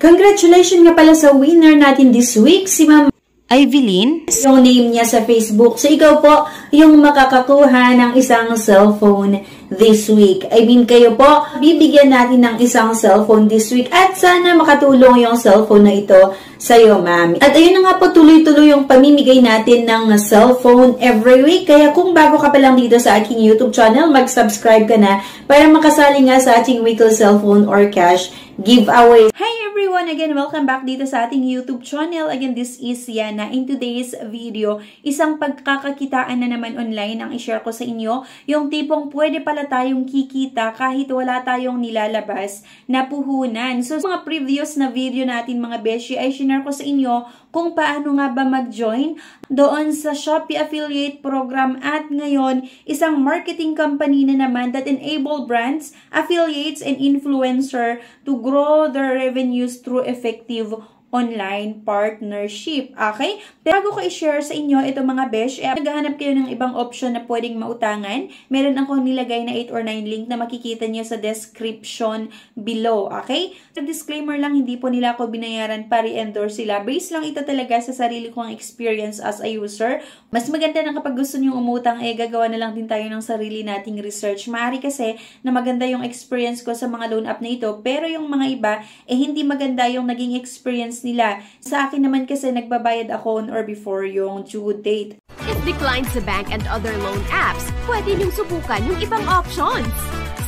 Congratulations nga pala sa winner natin this week, si Ma'am Evelyn. Yung name niya sa Facebook. So, ikaw po yung makakakuha ng isang cellphone this week. I mean, kayo po, bibigyan natin ng isang cellphone this week at sana makatulong yung cellphone na ito sa'yo, ma'am. At ayun na nga po, tuloy-tuloy yung pamimigay natin ng cellphone every week. Kaya kung bago ka pa lang dito sa aking YouTube channel, mag-subscribe ka na para makasali nga sa ating weekly cellphone or cash giveaway. Hi everyone! Again, welcome back dito sa ating YouTube channel. Again, this is Yana. In today's video, isang pagkakakitaan na naman online ang i-share ko sa inyo. Yung tipong pwede pala tayong kikita kahit wala tayong nilalabas na puhunan. So, sa mga previous na video natin mga beshi, ay share ko sa inyo kung paano nga ba mag-join doon sa Shopee Affiliate Program. At ngayon, isang marketing company na naman that enable brands, affiliates, and influencer to grow their revenues through effective online partnership. Okay? Pero bago ko i-share sa inyo ito mga besh, naghahanap kayo ng ibang option na pwedeng mautangan. Meron akong nilagay na 8 or 9 link na makikita niyo sa description below. Okay? So, disclaimer lang, hindi po nila ako binayaran para i-endorse sila. Base lang ito talaga sa sarili kong experience as a user. Mas maganda na kapag gusto nyo umutang, gagawa na lang din tayo ng sarili nating research. Maari kasi na maganda yung experience ko sa mga loan app na ito, pero yung mga iba, hindi maganda yung naging experience nila. Sa akin naman kasi nagbabayad ako on or before yung due date. If declined sa bank and other loan apps, pwede niyong subukan yung ibang options.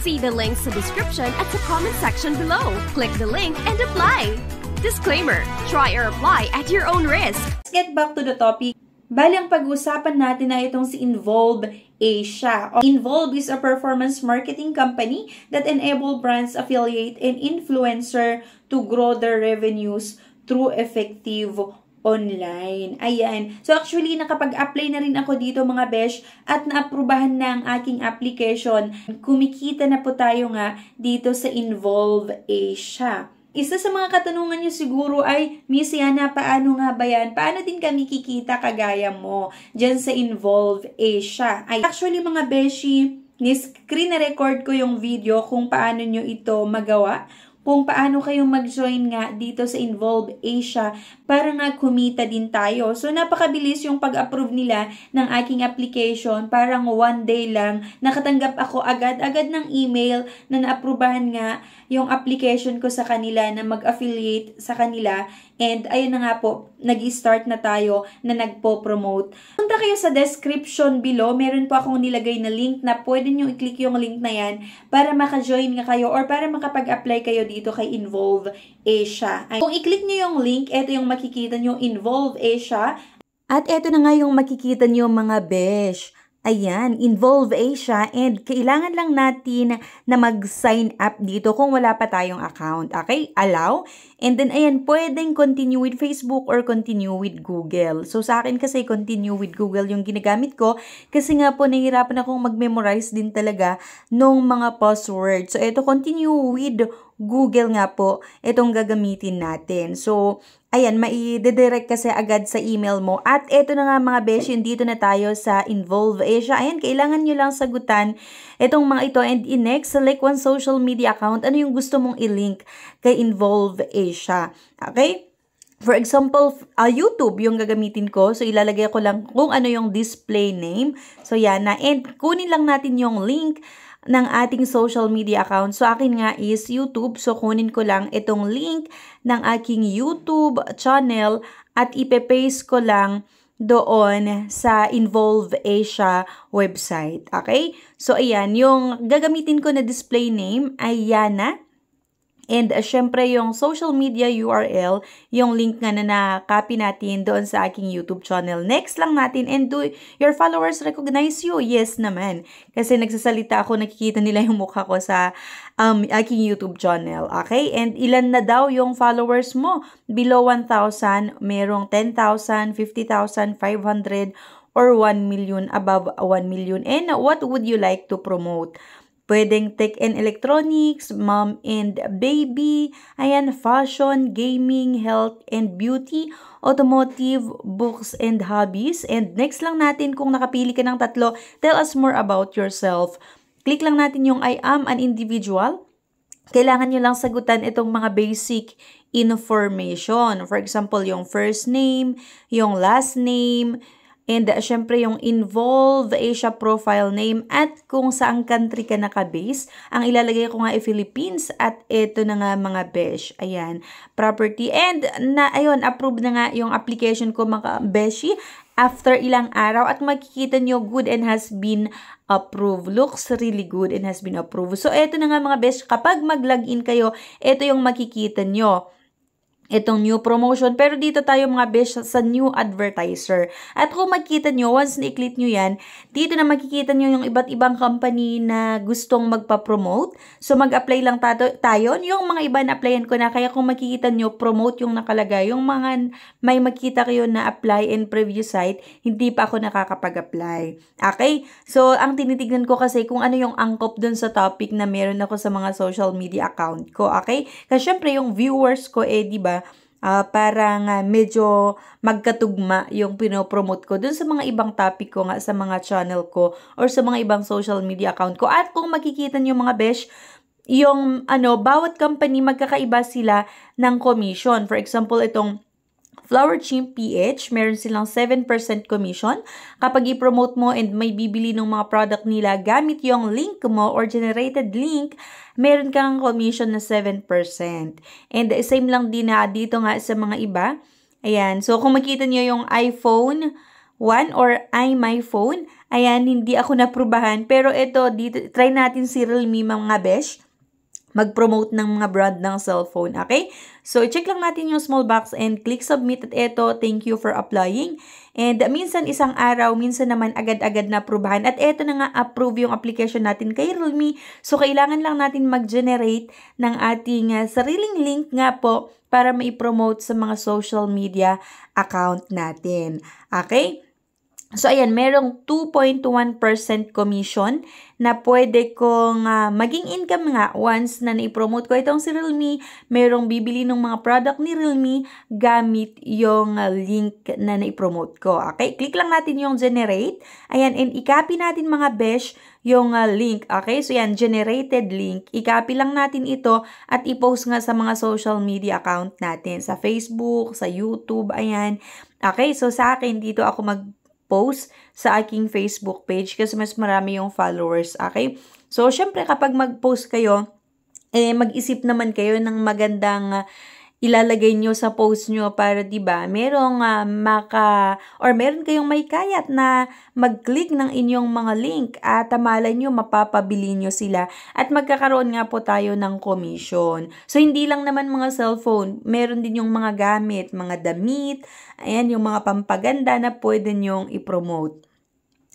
See the links sa description at sa comment section below. Click the link and apply. Disclaimer, try or apply at your own risk. Let's get back to the topic. Bali, ang pag-usapan natin na itong si Involve Asia. Involve is a performance marketing company that enable brands, affiliate, and influencer to grow their revenues through effective online. Ayan. So, actually, nakapag-apply na rin ako dito mga besh at naaprubahan na ang aking application. Kumikita na po tayo nga dito sa Involve Asia. Isa sa mga katanungan nyo siguro ay, Miss Yana, paano nga ba yan? Paano din kami kikita kagaya mo dyan sa Involve Asia? Ay, actually mga beshi, ni-screen na record ko yung video kung paano nyo ito magawa. Kung paano kayong mag-join nga dito sa Involve Asia para nga kumita din tayo. So, napakabilis yung pag-approve nila ng aking application. Parang one day lang, nakatanggap ako agad-agad ng email na naaprubahan nga yung application ko sa kanila na mag-affiliate sa kanila. And ayun na nga po, nag-start na tayo na nagpo-promote. Punta kayo sa description below. Meron po akong nilagay na link na pwede nyo i-click yung link na yan para maka-join nga kayo or para makapag-apply kayo dito kay Involve Asia. Kung i-click nyo yung link, ito yung makikita nyo, Involve Asia. At ito na nga yung makikita nyo mga besh. Ayan, Involve Asia, and kailangan lang natin na mag-sign up dito kung wala pa tayong account. Okay? Allow. And then, ayan, pwedeng continue with Facebook or continue with Google. So, sa akin kasi continue with Google yung ginagamit ko kasi nga po nahihirapan akong mag-memorize din talaga nung mga password. So, ito, continue with Google nga po, itong gagamitin natin. So, ayan, mai-redirect kasi agad sa email mo. At eto na nga mga beshi, dito na tayo sa Involve Asia. Ayan, kailangan nyo lang sagutan itong mga ito. And next, select one social media account. Ano yung gusto mong i-link kay Involve Asia? Okay? For example, YouTube yung gagamitin ko. So, ilalagay ko lang kung ano yung display name. So, yan na. And kunin lang natin yung link ng ating social media account. So, akin nga is YouTube. So, kunin ko lang itong link ng aking YouTube channel at ipe-paste ko lang doon sa Involve Asia website. Okay? So, ayan. Yung gagamitin ko na display name ay Yana. And syempre yung social media URL, yung link nga na na-copy natin doon sa aking YouTube channel. Next lang natin, and do your followers recognize you? Yes naman. Kasi nagsasalita ako, nakikita nila yung mukha ko sa aking YouTube channel. Okay? And ilan na daw yung followers mo? Below 1,000, merong 10,000, 50,000, 500, or 1 million, above 1 million. And what would you like to promote? Pwedeng tech and electronics, mom and baby, ayan, fashion, gaming, health and beauty, automotive, books and hobbies. And next lang natin, kung nakapili ka ng tatlo, tell us more about yourself. Click lang natin yung I am an individual. Kailangan nyo lang sagutan itong mga basic information. For example, yung first name, yung last name, and syempre yung Involve Asia profile name at kung saang country ka naka-base. Ang ilalagay ko nga ay Philippines at ito na nga mga besh. Ayan, property. And ayun, approved na nga yung application ko mga beshi after ilang araw at makikita nyo good and has been approved. Looks really good and has been approved. So, ito na nga mga besh, kapag mag-login kayo, ito yung makikita nyo. Itong new promotion. Pero dito tayo mga besh sa new advertiser. At kung makikita nyo, once na-click nyo yan, dito na makikita nyo yung iba't ibang company na gustong magpa-promote. So, mag-apply lang tayo. Yung mga iba na-applyan ko na. Kaya kung makikita nyo, promote yung nakalagay. Yung mga may makita kayo na apply in previous site, hindi pa ako nakakapag-apply. Okay? So, ang tinitignan ko kasi kung ano yung angkop dun sa topic na meron ako sa mga social media account ko. Okay? Kasi syempre yung viewers ko, diba, parang medyo magkatugma yung pinopromote ko dun sa mga ibang topic ko nga sa mga channel ko or sa mga ibang social media account ko. At kung makikita nyo mga besh, yung bawat company magkakaiba sila ng commission. For example, itong Flower Chimp PH, meron silang 7% commission. Kapag i-promote mo and may bibili ng mga product nila gamit yung link mo or generated link, meron kang commission na 7%. And same lang din na dito nga sa mga iba. Ayan. So, kung makita nyo yung iPhone 1 or iMyPhone, ayan, hindi ako naprubahan. Pero ito, dito, try natin si Realme mga besh. Mag-promote ng mga brand ng cellphone, okay? So, check lang natin yung small box and click submit at eto, thank you for applying. And minsan isang araw, minsan naman agad-agad na aprobahan. At eto na nga, approve yung application natin kay Realme. So, kailangan lang natin mag-generate ng ating sariling link nga po para ma-promote sa mga social media account natin. Okay? So, ayan, merong 2.1% commission na pwede kong maging income nga once na na-promote ko itong si Realme. Merong bibili ng mga product ni Realme gamit yung link na na-promote ko. Okay? Click lang natin yung generate. Ayan, and i-copy natin mga besh yung link. Okay? So, yan, generated link. I-copy lang natin ito at i-post nga sa mga social media account natin. Sa Facebook, sa YouTube, ayan. Okay? So, sa akin, dito ako post sa aking Facebook page kasi mas marami yung followers, okay? So, syempre kapag mag-post kayo, mag-isip naman kayo ng magandang ilalagay nyo sa post nyo para, diba, merong meron kayong may kayat na mag-click ng inyong mga link at malay nyo, mapapabili nyo sila at magkakaroon nga po tayo ng commission. So, hindi lang naman mga cellphone, meron din yung mga gamit, mga damit, ayan, yung mga pampaganda na pwede nyong i-promote.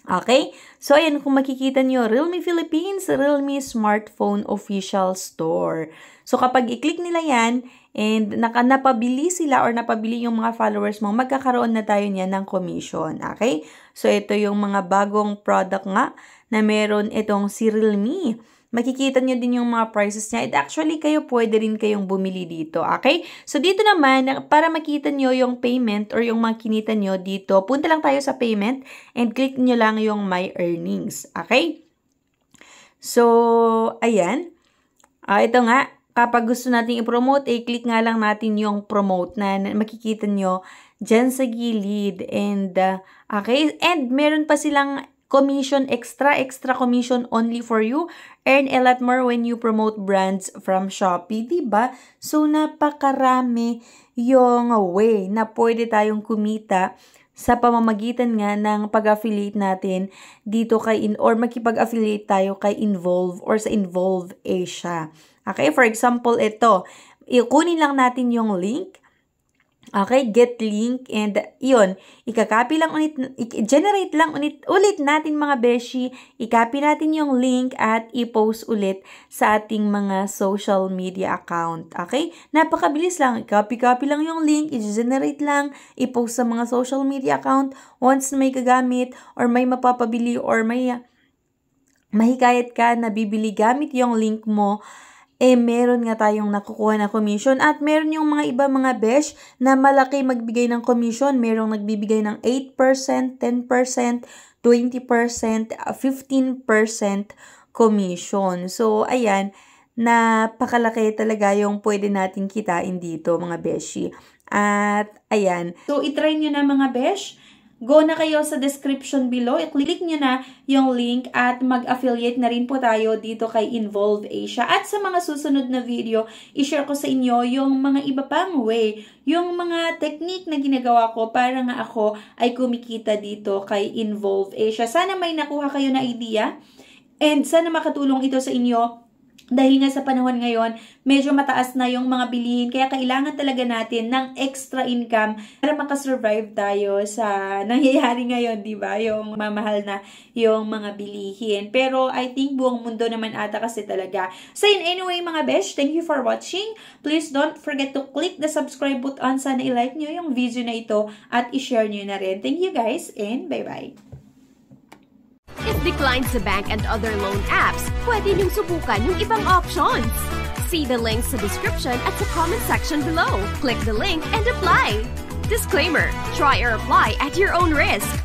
Okay? So, ayan, kung makikita nyo, Realme Philippines, Realme Smartphone Official Store. So, kapag i-click nila yan, and napabili sila or napabili yung mga followers mo, magkakaroon na tayo niyan ng commission. Okay? So, ito yung mga bagong product nga na meron itong si Realme. Makikita nyo din yung mga prices niya. And actually, kayo pwede rin kayong bumili dito. Okay? So, dito naman, para makita nyo yung payment or yung mga kinita nyo dito, punta lang tayo sa payment and click nyo lang yung My Earnings. Okay? So, ayan. Ito nga, kapag gusto natin i-promote, click nga lang natin yung promote na makikita nyo dyan sa gilid. And, okay, and meron pa silang commission, extra commission only for you. Earn a lot more when you promote brands from Shopee, diba? So, napakarami yung way na pwede tayong kumita sa pamamagitan nga ng pag-affiliate natin dito or makipag-affiliate tayo kay Involve or sa Involve Asia. Okay, for example, ito, ikunin lang natin yung link. Okay, get link and yun, i-copy lang ulit, i-generate lang ulit natin mga beshi, i-copy natin yung link at i-post ulit sa ating mga social media account. Okay, napakabilis lang, i-copy lang yung link, i-generate lang, i-post sa mga social media account. Once may kagamit or may mapapabili or may mahikayat ka na bibili gamit yung link mo, meron nga tayong nakukuha na commission at meron yung mga iba mga besh na malaki magbigay ng commission. Merong nagbibigay ng 8%, 10%, 20%, 15% commission. So, ayan, napakalaki talaga yung pwede nating kitain dito mga beshi. At ayan, so itry nyo na mga besh. Go na kayo sa description below, i-click nyo na yung link at mag-affiliate na rin po tayo dito kay Involve Asia. At sa mga susunod na video, i-share ko sa inyo yung mga iba pang way, yung mga technique na ginagawa ko para nga ako ay kumikita dito kay Involve Asia. Sana may nakuha kayo na idea and sana makatulong ito sa inyo. Dahil nga sa panahon ngayon, medyo mataas na yung mga bilihin. Kaya kailangan talaga natin ng extra income para makasurvive tayo sa nangyayari ngayon, di ba? Yung mamahal na yung mga bilihin. Pero I think buong mundo naman ata kasi talaga. So anyway mga besh, thank you for watching. Please don't forget to click the subscribe button. Sana i-like nyo yung video na ito at i-share nyo na rin. Thank you guys and bye-bye. If declined sa bank and other loan apps, pwede niyong subukan yung ibang options. See the links sa description at sa comment section below. Click the link and apply. Disclaimer, try or apply at your own risk.